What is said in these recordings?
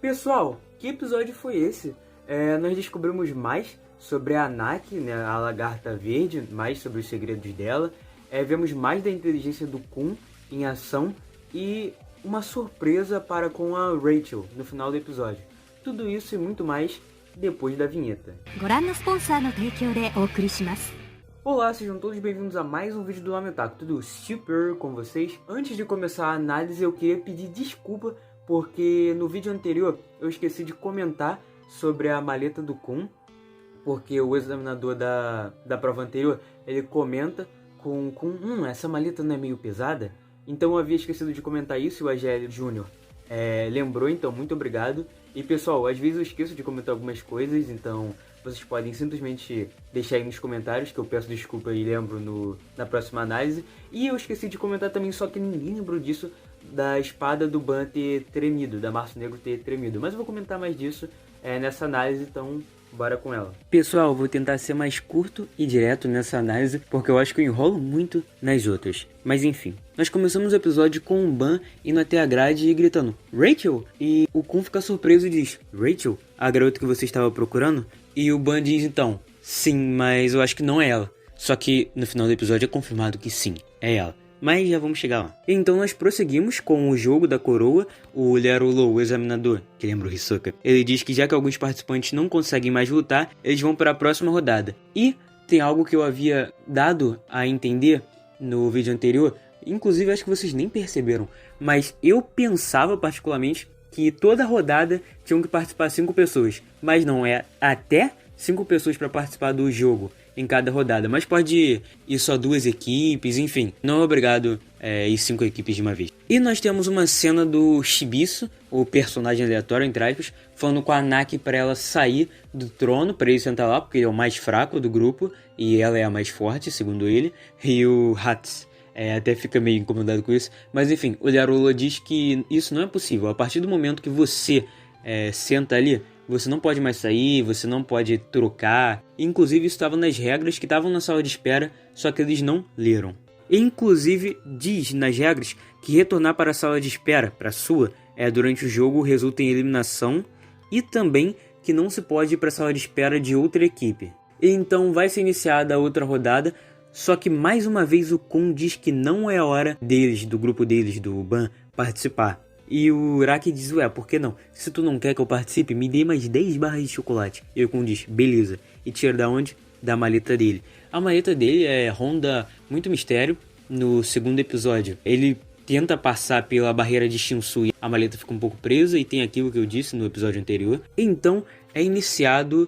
Pessoal, que episódio foi esse? Nós descobrimos mais sobre a Naki, né, a lagarta verde, mais sobre os segredos dela. Vemos mais da inteligência do Kun em ação e uma surpresa para com a Rachel no final do episódio. Tudo isso e muito mais depois da vinheta. Olá, sejam todos bem-vindos a mais um vídeo do Lamentaku, tudo super com vocês? Antes de começar a análise, eu queria pedir desculpa porque no vídeo anterior eu esqueci de comentar sobre a maleta do Kun, porque o examinador da prova anterior, ele comenta com essa maleta não é meio pesada? Então eu havia esquecido de comentar isso e o AGL Júnior lembrou, então muito obrigado. E pessoal, às vezes eu esqueço de comentar algumas coisas, então vocês podem simplesmente deixar aí nos comentários que eu peço desculpa e lembro na próxima análise. E eu esqueci de comentar também, só que ninguém lembrou disso, da espada do Ban ter tremido, da Março Negro ter tremido. Mas eu vou comentar mais disso nessa análise, então bora com ela. Pessoal, vou tentar ser mais curto e direto nessa análise, porque eu acho que eu enrolo muito nas outras. Mas enfim, nós começamos o episódio com o Ban indo até a grade e gritando Rachel! E o Kun fica surpreso e diz Rachel? A garota que você estava procurando? E o Ban diz então, sim, mas eu acho que não é ela. Só que no final do episódio é confirmado que sim, é ela. Mas já vamos chegar lá. Então nós prosseguimos com o jogo da coroa. O Lerolo, o examinador, que lembra o Hisoka, ele diz que já que alguns participantes não conseguem mais lutar, eles vão para a próxima rodada. E tem algo que eu havia dado a entender no vídeo anterior, inclusive acho que vocês nem perceberam, mas eu pensava particularmente que toda rodada tinham que participar 5 pessoas, mas não, é até 5 pessoas para participar do jogo em cada rodada, mas pode ir só 2 equipes, enfim, não é obrigado ir 5 equipes de uma vez. E nós temos uma cena do Shibisu, o personagem aleatório, entre aspas, falando com a Naki para ela sair do trono, para ele sentar lá, porque ele é o mais fraco do grupo, e ela é a mais forte, segundo ele, e o Hats até fica meio incomodado com isso, mas enfim, o Lerolo diz que isso não é possível, a partir do momento que você senta ali, você não pode mais sair, você não pode trocar. Inclusive isso estava nas regras que estavam na sala de espera, só que eles não leram. E, inclusive diz nas regras que retornar para a sala de espera, para a sua, durante o jogo resulta em eliminação. E também que não se pode ir para a sala de espera de outra equipe. E então vai ser iniciada a outra rodada, só que mais uma vez o Kun diz que não é a hora deles, do grupo deles, do Ban, participar. E o Uraki diz, por que não? Se tu não quer que eu participe, me dê mais 10 barras de chocolate. E o Kun diz, beleza. E tira da onde? Da maleta dele. A maleta dele ronda muito mistério. No segundo episódio, ele tenta passar pela barreira de Shinsu e a maleta fica um pouco presa. E tem aquilo que eu disse no episódio anterior. Então, é iniciado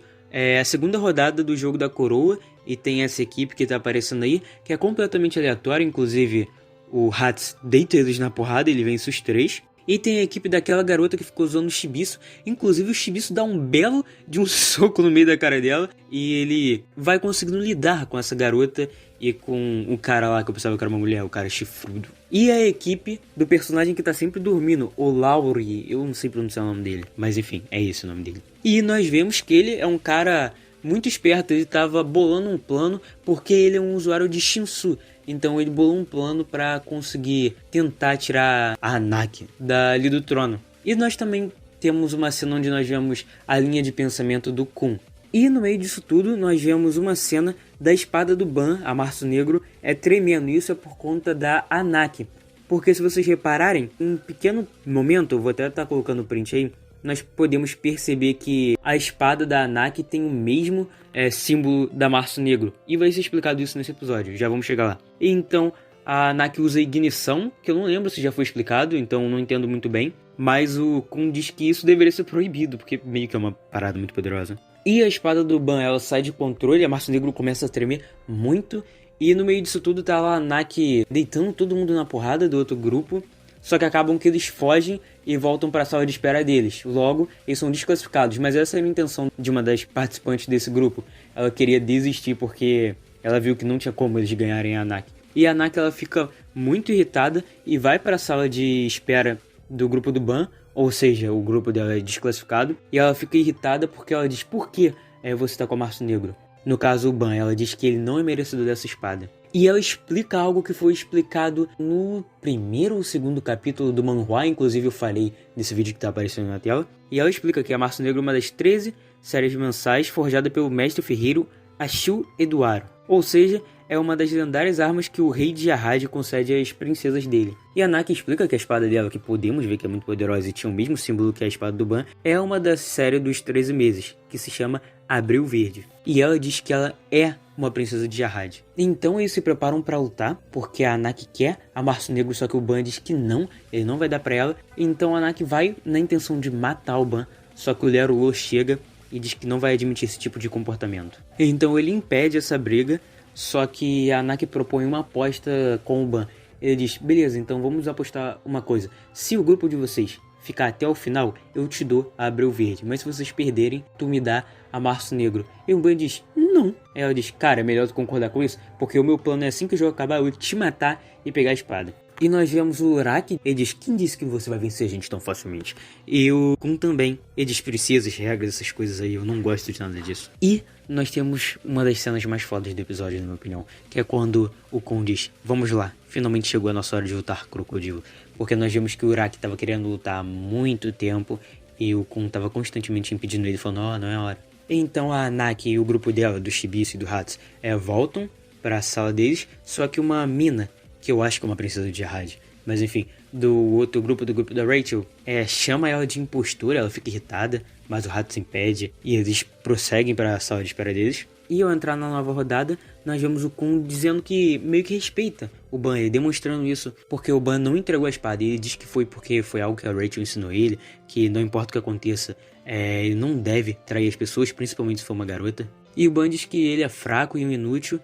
a segunda rodada do jogo da coroa. E tem essa equipe que está aparecendo aí, que é completamente aleatória. Inclusive, o Hats deita eles na porrada, ele vence os 3. E tem a equipe daquela garota que ficou usando o Shibisu. Inclusive o Shibisu dá um belo de um soco no meio da cara dela. E ele vai conseguindo lidar com essa garota e com o cara lá que eu pensava que era uma mulher, o cara chifrudo. E a equipe do personagem que tá sempre dormindo, o Lauri. Eu não sei pronunciar o nome dele, mas enfim, é esse o nome dele. E nós vemos que ele é um cara muito esperto, ele tava bolando um plano porque ele é um usuário de Shinsu. Então ele bolou um plano para conseguir tentar tirar a Naki dali do trono. E nós também temos uma cena onde nós vemos a linha de pensamento do Kun. E no meio disso tudo nós vemos uma cena da espada do Ban, a Março Negro, tremendo. Isso é por conta da Naki. Porque se vocês repararem, em um pequeno momento, eu vou até estar colocando o print aí, nós podemos perceber que a espada da Naki tem o mesmo símbolo da Março Negro. E vai ser explicado isso nesse episódio, já vamos chegar lá. E então a Naki usa ignição, que eu não lembro se já foi explicado, então não entendo muito bem. Mas o Kun diz que isso deveria ser proibido, porque meio que é uma parada muito poderosa. E a espada do Ban, ela sai de controle, a Março Negro começa a tremer muito. E no meio disso tudo tá lá a Naki deitando todo mundo na porrada do outro grupo. Só que acabam que eles fogem e voltam para a sala de espera deles. Logo, eles são desclassificados. Mas essa é a intenção de uma das participantes desse grupo. Ela queria desistir porque ela viu que não tinha como eles ganharem a Naki. E a Naki ela fica muito irritada e vai para a sala de espera do grupo do Ban. Ou seja, o grupo dela é desclassificado. E ela fica irritada porque ela diz, por que você está com o Março Negro? No caso, o Ban, ela diz que ele não é merecedor dessa espada. E ela explica algo que foi explicado no primeiro ou segundo capítulo do manhwa, inclusive eu falei nesse vídeo que tá aparecendo na tela. E ela explica que a Março Negro é uma das 13 séries mensais forjada pelo mestre ferreiro Ashio Eduaro. Ou seja, é uma das lendárias armas que o rei de Jarrad concede às princesas dele. E a Naki explica que a espada dela, que podemos ver que é muito poderosa e tinha o mesmo símbolo que a espada do Ban, é uma da série dos 13 meses, que se chama Abril Verde. E ela diz que ela é uma princesa de Jarrad. Então eles se preparam para lutar, porque a Naki quer a Março Negro, só que o Ban diz que não, ele não vai dar para ela. Então a Naki vai na intenção de matar o Ban, só que o Lerolo chega e diz que não vai admitir esse tipo de comportamento. Então ele impede essa briga, só que a Naki propõe uma aposta com o Ban. Ele diz, beleza, então vamos apostar uma coisa. Se o grupo de vocês ficar até o final, eu te dou a Abril Verde. Mas se vocês perderem, tu me dá a Março Negro. E o Ban diz, não. Aí ela diz, cara, é melhor tu concordar com isso, porque o meu plano é assim que o jogo acabar, eu te matar e pegar a espada. E nós vemos o Uraki, ele diz, quem disse que você vai vencer a gente tão facilmente? E o Kun também, ele diz, precisas, regras, essas coisas aí, eu não gosto de nada disso. E nós temos uma das cenas mais fodas do episódio, na minha opinião, que é quando o Kun diz, vamos lá, finalmente chegou a nossa hora de lutar, crocodilo. Porque nós vemos que o Uraki estava querendo lutar há muito tempo, e o Kun estava constantemente impedindo ele, falando, não é hora. Então a Naki e o grupo dela, do Shibisu e do Hats, voltam para a sala deles, só que uma mina, que eu acho que é uma princesa de Jarrad, mas enfim, do outro grupo, do grupo da Rachel, chama ela de impostura, ela fica irritada, mas o Hats impede, e eles prosseguem para a sala de espera deles. E ao entrar na nova rodada, nós vemos o Kun dizendo que meio que respeita o Ban, ele demonstrando isso, porque o Ban não entregou a espada, e ele diz que foi porque foi algo que a Rachel ensinou ele, que não importa o que aconteça, ele não deve trair as pessoas, principalmente se for uma garota. E o Ban diz que ele é fraco e um inútil,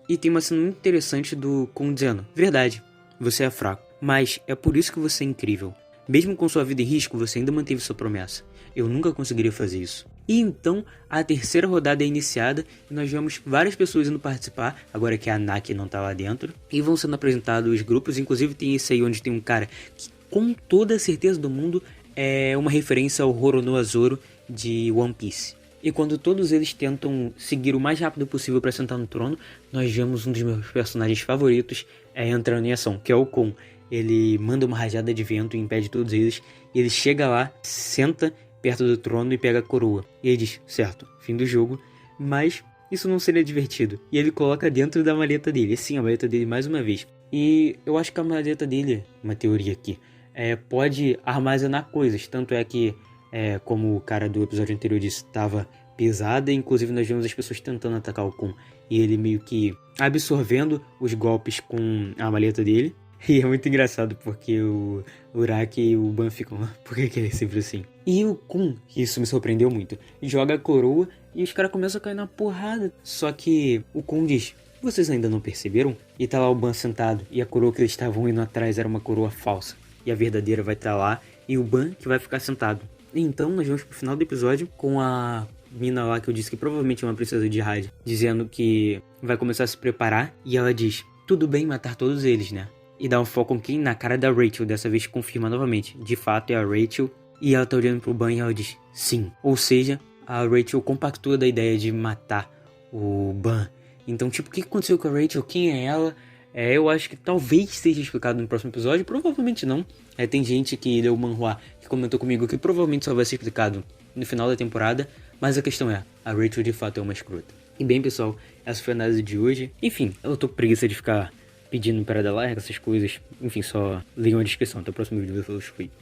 e tem uma cena muito interessante do Kun dizendo, verdade, você é fraco, mas é por isso que você é incrível. Mesmo com sua vida em risco, você ainda manteve sua promessa. Eu nunca conseguiria fazer isso. E então, a terceira rodada é iniciada e nós vemos várias pessoas indo participar, agora que a Naki não tá lá dentro. E vão sendo apresentados os grupos, inclusive tem esse aí onde tem um cara que com toda a certeza do mundo é uma referência ao Roronoa Zoro de One Piece. E quando todos eles tentam seguir o mais rápido possível para sentar no trono, nós vemos um dos meus personagens favoritos entrando em ação, que é o Kon. Ele manda uma rajada de vento e impede todos eles, e ele chega lá, senta perto do trono e pega a coroa. E ele diz, certo, fim do jogo, mas isso não seria divertido. E ele coloca dentro da maleta dele, sim, a maleta dele mais uma vez. E eu acho que a maleta dele, uma teoria aqui, pode armazenar coisas, tanto é que como o cara do episódio anterior disse, estava pesada, inclusive nós vemos as pessoas tentando atacar o Kun, e ele meio que absorvendo os golpes com a maleta dele. E é muito engraçado porque o Uraki e o Ban ficam, por que ele é sempre assim? E o Kun, isso me surpreendeu muito, joga a coroa e os caras começam a cair na porrada. Só que o Kun diz, vocês ainda não perceberam? E tá lá o Ban sentado, e a coroa que eles estavam indo atrás era uma coroa falsa, e a verdadeira vai estar lá, e o Ban que vai ficar sentado. Então nós vamos pro final do episódio com a mina lá que eu disse que provavelmente é uma princesa de Jarrad, dizendo que vai começar a se preparar, e ela diz, tudo bem matar todos eles, né? E dá um foco aqui na cara da Rachel, dessa vez confirma novamente, de fato é a Rachel, e ela tá olhando pro Ban e ela diz, sim. Ou seja, a Rachel compactua da ideia de matar o Ban. Então, tipo, o que aconteceu com a Rachel? Quem é ela? Eu acho que talvez seja explicado no próximo episódio, provavelmente não. Tem gente que leu o manhwa que comentou comigo que provavelmente só vai ser explicado no final da temporada, mas a questão é, a Rachel de fato é uma escrota. E bem, pessoal, essa foi a análise de hoje. Enfim, eu tô com preguiça de ficar pedindo para dar like, essas coisas. Enfim, só leiam a descrição. Até o próximo vídeo. Fui.